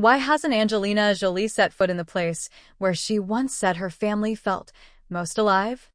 Why hasn't Angelina Jolie set foot in the place where she once said her family felt most alive?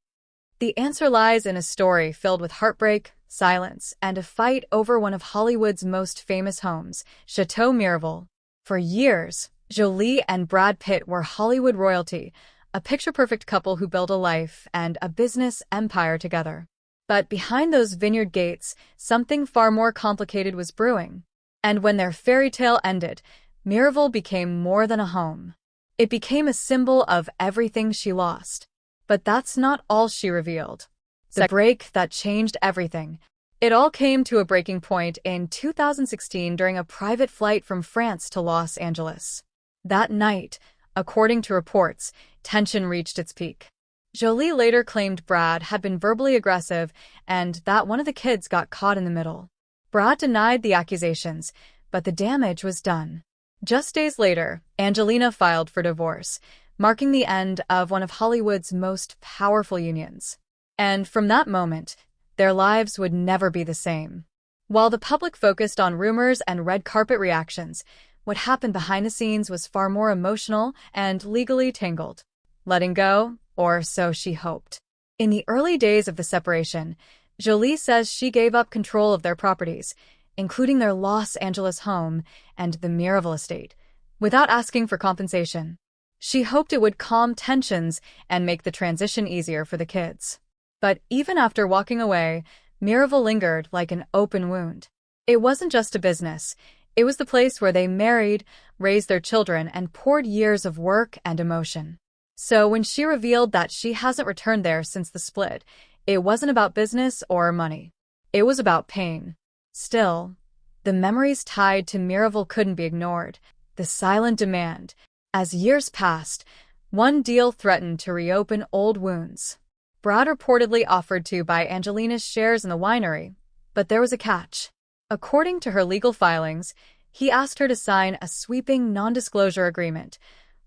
The answer lies in a story filled with heartbreak, silence, and a fight over one of Hollywood's most famous homes, Château Miraval. For years, Jolie and Brad Pitt were Hollywood royalty, a picture-perfect couple who built a life and a business empire together. But behind those vineyard gates, something far more complicated was brewing. And when their fairy tale ended, Miraval became more than a home. It became a symbol of everything she lost. But that's not all she revealed. The break that changed everything. It all came to a breaking point in 2016 during a private flight from France to Los Angeles. That night, according to reports, tension reached its peak. Jolie later claimed Brad had been verbally aggressive and that one of the kids got caught in the middle. Brad denied the accusations, but the damage was done. Just days later, Angelina filed for divorce, marking the end of one of Hollywood's most powerful unions. And from that moment, their lives would never be the same. While the public focused on rumors and red carpet reactions, what happened behind the scenes was far more emotional and legally tangled. Letting go, or so she hoped. In the early days of the separation, Jolie says she gave up control of their properties, including their Los Angeles home and the Miraval estate, without asking for compensation. She hoped it would calm tensions and make the transition easier for the kids. But even after walking away, Miraval lingered like an open wound. It wasn't just a business. It was the place where they married, raised their children, and poured years of work and emotion. So when she revealed that she hasn't returned there since the split, it wasn't about business or money. It was about pain. Still, the memories tied to Miraval couldn't be ignored. The silent demand. As years passed, one deal threatened to reopen old wounds. Brad reportedly offered to buy Angelina's shares in the winery, but there was a catch. According to her legal filings, he asked her to sign a sweeping non-disclosure agreement,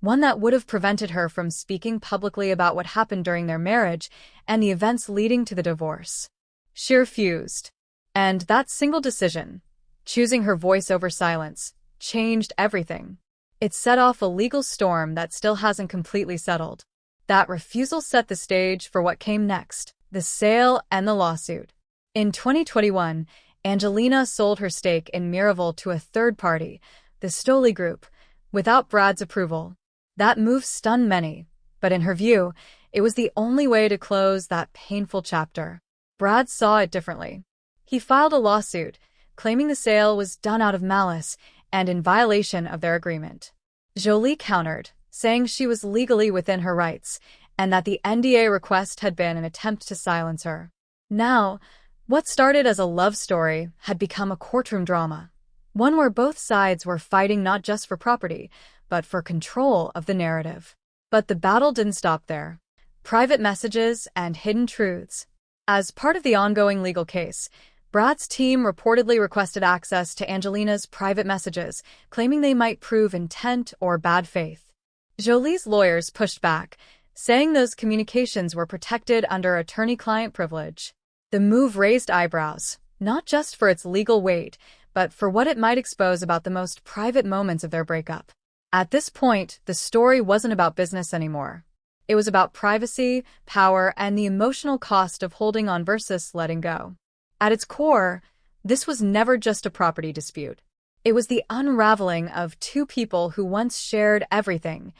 one that would have prevented her from speaking publicly about what happened during their marriage and the events leading to the divorce. She refused. And that single decision, choosing her voice over silence, changed everything. It set off a legal storm that still hasn't completely settled. That refusal set the stage for what came next, the sale and the lawsuit. In 2021, Angelina sold her stake in Miraval to a third party, the Stoli Group, without Brad's approval. That move stunned many, but in her view, it was the only way to close that painful chapter. Brad saw it differently. He filed a lawsuit, claiming the sale was done out of malice and in violation of their agreement. Jolie countered, saying she was legally within her rights and that the NDA request had been an attempt to silence her. Now, what started as a love story had become a courtroom drama, one where both sides were fighting not just for property, but for control of the narrative. But the battle didn't stop there. Private messages and hidden truths. As part of the ongoing legal case, Brad's team reportedly requested access to Angelina's private messages, claiming they might prove intent or bad faith. Jolie's lawyers pushed back, saying those communications were protected under attorney-client privilege. The move raised eyebrows, not just for its legal weight, but for what it might expose about the most private moments of their breakup. At this point, the story wasn't about business anymore. It was about privacy, power, and the emotional cost of holding on versus letting go. At its core, this was never just a property dispute. It was the unraveling of two people who once shared everything,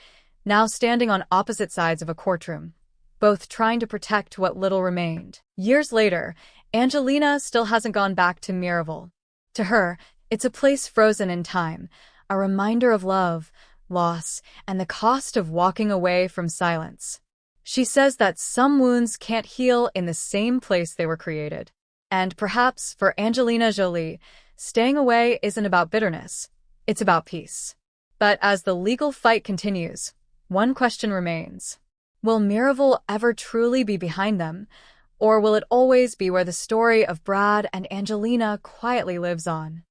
now standing on opposite sides of a courtroom, both trying to protect what little remained. Years later, Angelina still hasn't gone back to Miraval. To her, it's a place frozen in time, a reminder of love, loss, and the cost of walking away from silence. She says that some wounds can't heal in the same place they were created. And perhaps for Angelina Jolie, staying away isn't about bitterness, it's about peace. But as the legal fight continues, one question remains. Will Miraval ever truly be behind them, or will it always be where the story of Brad and Angelina quietly lives on?